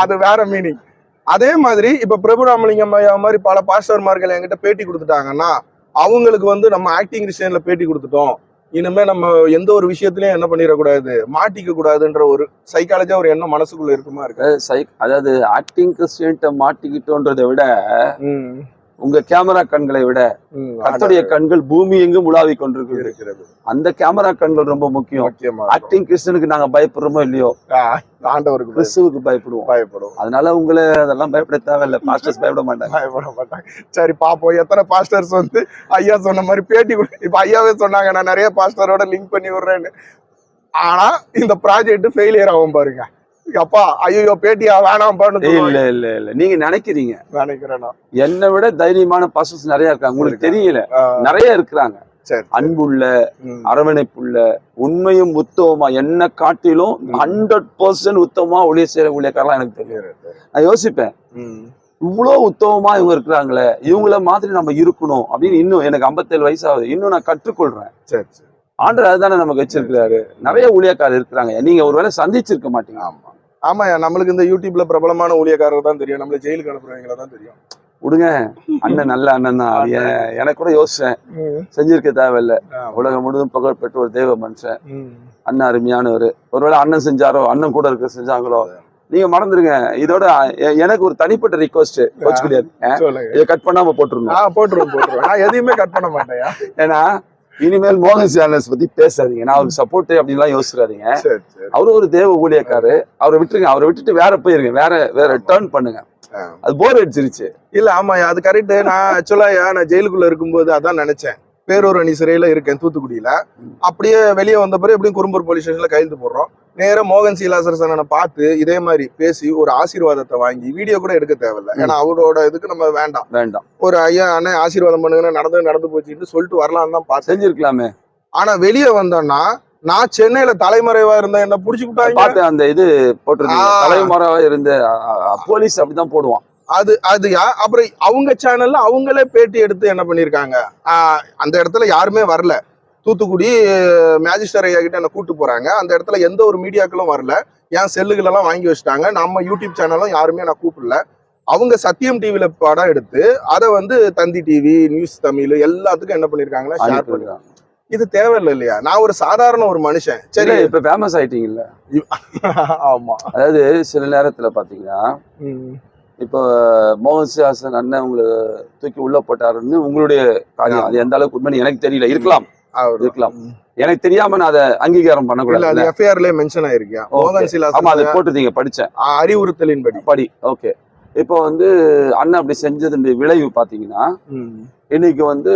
அது வேற மீனிங். அதே மாதிரி இப்ப பிரபுராமலிங்கம் ஐயா மாதிரி பல பாஸ்டர்மார்கள் என்கிட்ட பேட்டி கொடுத்துட்டாங்கன்னா அவங்களுக்கு வந்து நம்ம ஆக்டிங் விஷயம்ல பேட்டி கொடுத்துட்டோம், இனிமே நம்ம எந்த ஒரு விஷயத்திலயும் என்ன பண்ணிடக்கூடாது, மாட்டிக்க கூடாதுன்ற ஒரு சைக்காலஜியா ஒரு எண்ணம் மனசுக்குள்ள இருக்குமா இருக்கு. அதாவது ஆக்டிங் கிறிஸ்டியன்ட்ட மாட்டிக்கிட்டோன்றதை விட உங்க கேமரா கண்களை விட கர்த்தருடைய கண்கள் பூமி எங்கும் உலாவி கொண்டிருக்கிறது. அந்த கேமரா கண்கள் ரொம்ப முக்கியம். ஆக்டிங் கிறிஸ்டியனுக்கு நாங்க பயப்படுறோமோ இல்லையோ, ஆண்டவருக்கு கிறிஸ்துவுக்கு பயப்படுவோம். அதனால உங்களை அதெல்லாம் பயப்பட தேவையில்லை. பாஸ்டர்ஸ் பயப்பட மாட்டாங்க. சரி பாப்போம் எத்தனை பாஸ்டர்ஸ் வந்து ஐயா சொன்ன மாதிரி பேட்டி இப்ப ஐயாவே சொன்னாங்க நான் நிறைய பாஸ்டரோட லிங்க் பண்ணி விடுறேன்னு. ஆனா இந்த ப்ராஜெக்ட் ஃபெயிலியர் ஆகும் பாருங்க. அப்பா ஐயோ பேட்டியா வேணாம். இல்ல நீங்க நினைக்கிறீங்க. நினைக்கிறேன் என்னை விட தைரியமான பாஸ்டர்ஸ் நிறைய இருக்காங்க. உங்களுக்கு தெரியல, நிறைய இருக்கிறாங்க. அன்புள்ள, அரவணைப்புள்ள, உண்மையும் உத்தவமா, என்ன காட்டிலும் 100% உத்தவமா ஊழிய செய்யற ஊழியக்காரெல்லாம் எனக்கு தெரியும். நான் யோசிப்பேன், இவ்வளவு உத்தவமா இவங்க இருக்கிறாங்களே, இவங்கள மாதிரி நம்ம இருக்கணும் அப்படின்னு. இன்னும் எனக்கு 57 வயசு ஆகுது, இன்னும் நான் கற்றுக்கொள்றேன். ஆண்டவர் அதுதானே நமக்கு வச்சிருக்கிறாரு. நிறைய ஊழியக்காரர் இருக்கிறாங்க, நீங்க ஒருவேளை சந்திச்சிருக்க மாட்டீங்க. ஆமா நம்மளுக்கு இந்த யூடியூப்ல பிரபலமான ஊழியக்காரர் தான் தெரியும், நம்மள ஜெயிலுக்கு அனுப்புறவங்கள தான் தெரியும். விடுங்க, அண்ணன் நல்ல அண்ணன் தான். எனக்கு கூட யோசிச்சேன், செஞ்சிருக்க தேவையில்லை. உலகம் முழுவதும் புகழ் பெற்ற ஒரு தெய்வ மனுஷன் அண்ணன், அருமையானவர். ஒருவேளை அண்ணன் செஞ்சாரோ, அண்ணன் கூட இருக்க செஞ்சாங்களோ, நீங்க மறந்துருங்க. இதோட எனக்கு ஒரு தனிப்பட்ட ரிக்வஸ்ட், வச்சு கிடையாது, இதை கட் பண்ணாம போட்டுருவோம். நான் எதையுமே கட் பண்ண மாட்டேன். ஏன்னா இனிமேல் மோகன் சேனல்ஸ் பத்தி பேசாதீங்க, நான் அவருக்கு சப்போர்ட் அப்படின்லாம் யோசிக்காதீங்க. அவரு ஒரு தேவ ஊழியக்காரு, அவரை விட்டுருங்க. அவரை விட்டுட்டு வேற போயிருங்க, வேற டர்ன் பண்ணுங்க. அது போர் அடிச்சிருச்சு. இல்ல ஆமா அது கரெக்ட். நான் ஆக்சுவலா நான் ஜெயிலுக்குள்ள இருக்கும்போது அதான் நினைச்சேன். பேரூர் அணி சிறையில இருக்கேன் தூத்துக்குடியில. அப்படியே வெளியே வந்த பிறகு எப்படியும் குறும்பூர் போலீஸ் ஸ்டேஷன்ல கையெழுத்து போடுறோம். நேரம் மோகன் சீலாசரசனை பார்த்து இதே மாதிரி பேசி ஒரு ஆசீர்வாதத்தை வாங்கி, வீடியோ கூட எடுக்க தேவையில்லை, ஏன்னா அவரோட இதுக்கு நம்ம வேண்டாம். ஒரு ஐயா அண்ணன் ஆசீர்வாதம் பண்ணுங்க, நடந்து போச்சுட்டு சொல்லிட்டு வரலான்னு தான் பார்த்து செஞ்சிருக்கலாமே. ஆனா வெளியே வந்தோம்னா நான் சென்னையில தலைமறைவா இருந்தேன், என்ன புடிச்சுக்கிட்டாங்க. அந்த இது போட்டு தலைமறைவா இருந்த போலீஸ் அப்படிதான் போடுவான். அதுயா அப்புறம் அவங்க சேனல்ல அவங்களே பேட்டி எடுத்து என்ன பண்ணிருக்காங்க, அந்த இடத்துல யாருமே வரல. தூத்துக்குடி மேஜிஸ்டர் ஐயா கிட்ட என்ன கூட்டு போறாங்க. அந்த இடத்துல எந்த ஒரு மீடியாக்களும் வரல, என் செல்லுகள் எல்லாம் வாங்கி வச்சுட்டாங்க. நம்ம யூடியூப் சேனலும் யாருமே நான் கூப்பிடல. அவங்க சத்தியம் டிவில படம் எடுத்து அதை வந்து தந்தி டிவி, நியூஸ் தமிழ் எல்லாத்துக்கும் என்ன பண்ணிருக்காங்கன்னா ஷேர் பண்ணிருக்காங்க. இது தேவையில்லை இல்லையா? நான் ஒரு சாதாரண ஒரு மனுஷன். சரி இப்ப ஃபேமஸ் ஆயிட்டீங்கல்ல. ஆமா, அதாவது சில நேரத்துல பாத்தீங்கன்னா, இப்போ மோகன் சிலாசன் அண்ணன் உங்களை தூக்கி உள்ள போட்டாருன்னு உங்களுடைய காரியம், அது எந்த அளவுக்கு உண்மை எனக்கு தெரியல, இருக்கலாம். எனக்கு தெரியாம நான் அதை அங்கீகாரம் பண்ணக்கூடாது. எஃப்ஐஆர்ல மென்ஷன் ஆயிருக்கேன். மோகன் சிலாசன் ஆமா, அதை போட்டுருந்தீங்க, படிச்சேன், அறிவுறுத்தலின் படி. ஓகே. இப்போ வந்து அண்ணன் அப்படி செஞ்சது விளைவு பாத்தீங்கன்னா, இன்னைக்கு வந்து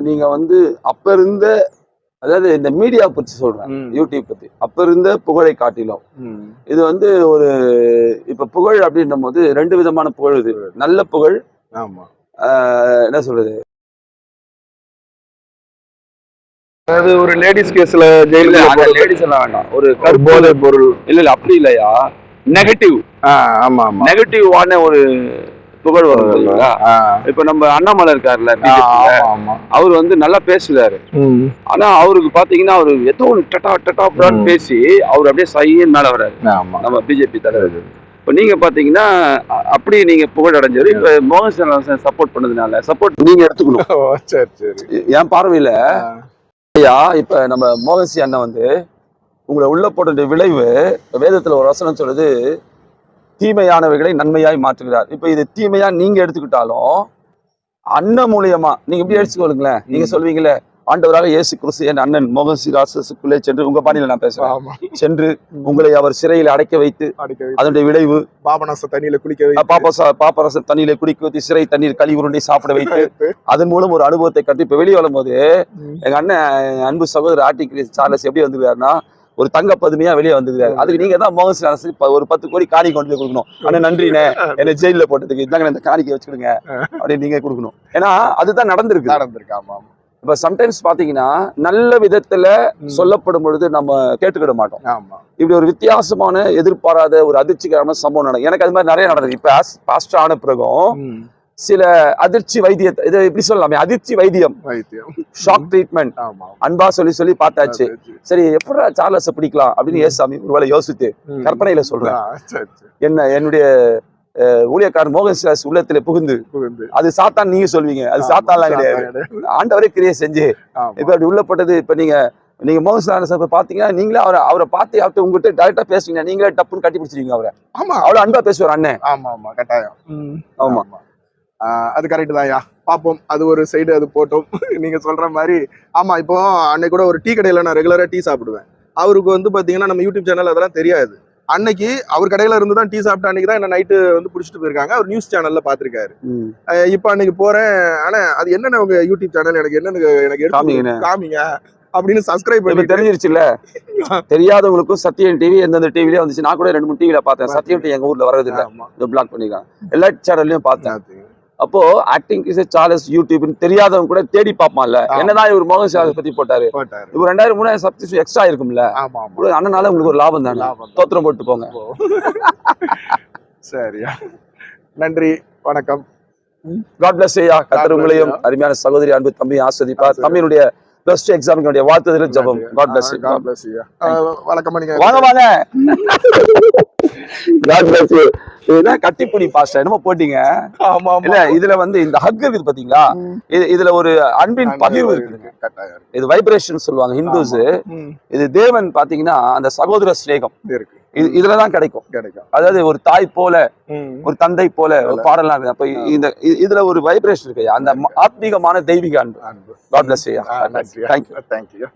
நீங்க வந்து அப்ப இருந்த, அதாவது இந்த மீடியா பத்தி சொல்றேன், யூடியூப் பத்தி அப்ப இருந்த புகழை காட்டிலும் இது வந்து ஒரு இப்ப புகழ் அப்படின்னும் போது 2 விதமான புகழ். இது நல்ல புகழ். ஆமா, என்ன சொல்றது, அதாவது ஒரு லேடிஸ் கேஸ்ல ஜெயில லேடிஸ் எல்லாம் வேண்டாம், ஒரு போதை பொருள் இல்ல அப்படி இல்லையா, நெகட்டிவ். ஆமா நெகட்டிவான ஒரு புகழ் வரும் இல்லைங்களா? இப்ப நம்ம அண்ணாமலை இருக்காருல்ல, அவர் வந்து நல்லா பேசுறாரு. ஆனா அவருக்கு பாத்தீங்கன்னா அவரு ஏதோ ஒரு டட்டாப்டான்னு பேசி அவர் அப்படியே சையன் மேல வர்றாரு, நம்ம பிஜேபி தலைவர். இப்ப நீங்க பாத்தீங்கன்னா அப்படி நீங்க புகழ் அடைஞ்சாரு. இப்ப மோகன் சேனல் சப்போர்ட் பண்ணதுனால சப்போர்ட் நீங்க எடுத்துக்கணும். என் பார்வையில இப்ப நம்ம மோகன்சி அண்ணன் வந்து உங்களை உள்ள போட்ட விளைவு, வேதத்துல ஒரு வசனம் சொல்லுது, தீமையானவைகளை நன்மையாய் மாற்றுகிறார். இப்ப இது தீமையா நீங்க எடுத்துக்கிட்டாலும் அண்ணன் மூலியமா நீங்க எப்படி எடுத்துக்கொள்ளுங்களேன். நீங்க சொல்வீங்களே, ஆண்டவராக இயேசு கிறிஸ்து என் அண்ணன் மோகன் சிலாசனுக்குள்ளே சென்று, உங்க பாணியில நான் பேசுறேன், சென்று உங்களை அவர் சிறையில் அடைக்க வைத்து அதனுடைய விளைவு பாபநாச தண்ணியில குளிக்க பாப்பரச தண்ணியில குடிக்க வைத்து சிறை தண்ணீர் களி உருண்டை சாப்பிட வைத்து அதன் மூலம் ஒரு அனுபவத்தை கட்டு. இப்ப வெளியே வரும் போது எங்க அண்ணன் அன்பு சகோதரர் ஆர்டி சார்லஸ் எப்படி வந்துருக்காருன்னா, ஒரு தங்க பதுமையா வெளியே வந்துருக்காரு. அதுக்கு நீங்க தான் மோகன் சிலாசனுக்கு ஒரு 10 கோடி காணி கொண்டு போய் கொடுக்கணும். ஆனா நன்றினே, என்ன ஜெயில போட்டதுக்கு இதாங்க இந்த காணிக்கை வச்சுக்கிடுங்க அப்படின்னு நீங்க கொடுக்கணும். ஏன்னா அதுதான் நடந்திருக்கு. ஆமா. இப்ப சம்டைம்ஸ் பாத்தீங்கன்னா நல்ல விதத்துல சொல்லப்படும் பொழுது நம்ம கேட்டுக்கிட மாட்டோம். இப்படி ஒரு வித்தியாசமான எதிர்பாராத ஒரு அதிர்ச்சிகரமான சம்பவம் நடக்கும். எனக்கு அது மாதிரி நிறைய நடந்தது. இப்ப பாஸ்டர் ஆன பிறகும் சில அதிர்ச்சி வைத்தியத்தை இதை எப்படி சொல்லலாமே, அதிர்ச்சி வைத்தியம், வைத்தியம். ஷாக் ட்ரீட்மெண்ட் ஆமா. அன்பா சொல்லி பார்த்தாச்சு. சரி எப்படா சார்லஸை பிடிக்கலாம் அப்படின்னு ஏசாமி ஒருவேளை யோசித்து கற்பனையில சொல்றேன். சரி, சரி. என்ன என்னுடைய ஊழியக்காரர் மோகன் சிலாஸ் உள்ளத்துல புகுந்து அது சாத்தான் நீங்க சொல்வீங்க, அது சாத்தான்லாம் கிடையாது, ஆண்டவரே கிரியை செஞ்சு இப்ப அப்படி உள்ளப்பட்டது. இப்ப நீங்க மோகன் சிலாஸ் பாத்தீங்கன்னா நீங்களே அவரை பார்த்து அவர்கிட்ட உங்ககிட்ட டைரக்டா பேசுவீங்க, நீங்களே டப்புன்னு கட்டி பிடிச்சிருக்கீங்க அவரை. ஆமா, அவ்வளவு அன்பா பேசுவார் அண்ணன். ஆமா ஆமா கட்டாயம். ஆமா, அது கரெக்ட் தான்யா. பாப்போம், அது ஒரு சைடு அது போட்டோம். நீங்க சொல்ற மாதிரி. ஆமா, இப்போ அன்னைக்கு கூட ஒரு டீ கடையில நான் ரெகுலரா டீ சாப்பிடுவேன். அவருக்கு வந்து பாத்தீங்கன்னா நம்ம யூடியூப் சேனல் அதெல்லாம் தெரியாது. அன்னைக்கு அவர் கடையில இருந்து தான் டீ சாப்பிட்ட அன்னைக்கு தான் என்ன நைட்டு வந்து பிடிச்சிட்டு போயிருக்காங்க. அவர் நியூஸ் சேனல்ல பாத்திருக்காரு. இப்ப அன்னைக்கு போறேன், ஆனா அது என்னென்ன உங்க யூடியூப் சேனல் எனக்கு என்னன்னு எனக்கு எடுத்து காமிங்க அப்படின்னு சப்ஸ்கிரைப் பண்ணி தெரிஞ்சிருச்சுல்ல. தெரியாதவங்களுக்கும் சத்யம் டிவி எந்தெந்த டிவிலயே வந்துச்சு. நான் கூட 2-3 டிவில பார்த்தேன். சத்யம் டிவி எங்க ஊர்ல வர்றது இல்ல, பிளாக் பண்ணிருக்காங்க. எல்லா சேனல்லையும் பார்த்தேன். அப்போ ஆக்டிங் சார்லஸ் யூடியூப்னு தெரியாதவங்க கூட தேடி பார்ப்பான்ல, என்னதான் இவர் மோகன் சார்லஸ் பத்தி போட்டாரு, இப்போ 2000-3000 சப்ஸ்கிரிப்ஷன் எக்ஸ்ட்ரா இருக்கும்ல, அண்ணனால உங்களுக்கு ஒரு லாபம் தானே, தோத்திரம் போட்டு போங்க. சரியா, நன்றி, வணக்கம். காட் பிளஸ் ஐயா. கர்த்தர் உங்களையும் அருமையான சகோதரி அன்பு தம்பி ஆஸ்வதிப்பார். தம்பியினுடைய ப்ளஸ் 2 எக்ஸாமுக்கு வாழ்த்துதல் ஜெபம். God plus. காட் பிளஸ் ஐயா. வணக்கம் நீங்க வாங்க வாங்க. God bless. இதுதான் கட்டிப்புடி பாஸ்டர் என்னமோ போட்டீங்க. ஆமா இல்ல இதுல வந்து இந்த ஹக் இருக்குது பாத்தீங்களா, இதுல ஒரு அன்பின் பகிர்வு இருக்கு. இது வைப்ரேஷன் சொல்லுவாங்க ஹிந்துஸ். இது தேவன் பாத்தீங்கன்னா அந்த சகோதர ஸ்நேகம் இருக்கு, இதுலதான் கிடைக்கும். அதாவது ஒரு தாய் போல ஒரு தந்தை போல ஒரு பாடலாம் இருக்கு. அப்ப இந்த இதுல ஒரு வைப்ரேஷன் இருக்கு, அந்த ஆத்மீகமான தெய்வீக அன்பு. God bless. தேங்க்யூ.